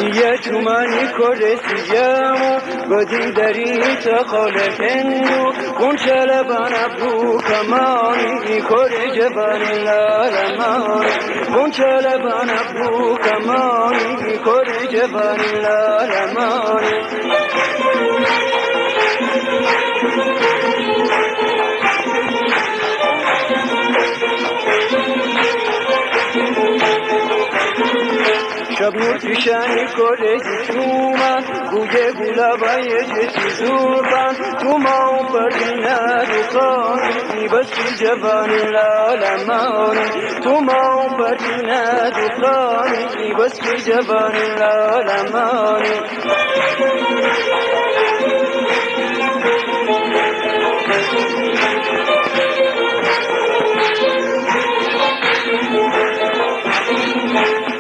سیه چومانی کره سیهمو بدین دری تخال هندو اون چلبان ابرو کمانی کره جبانی لالمانی اون چلبان ابرو کمانی کره جبانی لالمانی شب نور پیشانی کره جومن گوگه گلابای جسی زوربان تو ما پردینه دخانی بسی جوانی لالمانی تو ما پردینه دخانی بسی جوانی لالمانی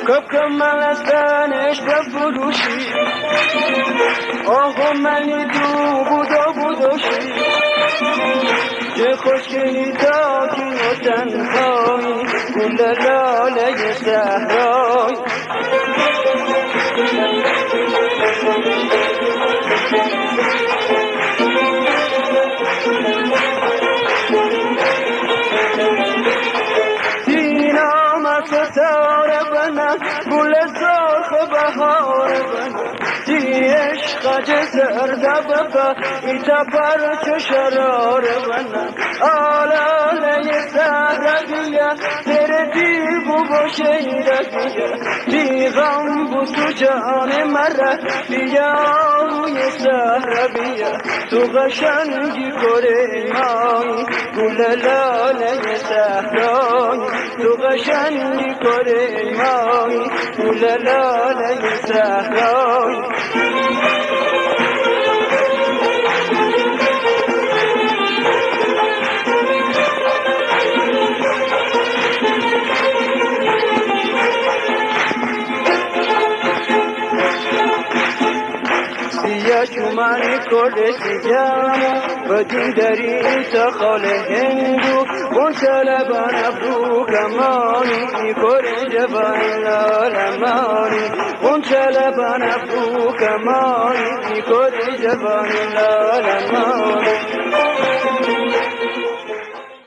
کب کمال استانش بفروشی آه منی دو بودوشی چه خوشگلی تاکی و تنهایی گل لاله صحرایی ستاره بنا گل سرخ بهار بنا دی عشق جزرده ببا ایتا پرچ شرار بنا آلاله سهره بیا تر دیگو باشیده بیا دی غم بسو جان مره بیا روی سهره بیا تو قشنگی کره مایی گل لاله صحرایی تو قشنگی کره مایی گل لاله صحرایی سیاه چومانی کره سیهمو بدین دری تخال هندو اون چلبان ابرو کمانی کره جبانی لالمانی اون چلبان ابرو کمانی کره جبانی لالمانی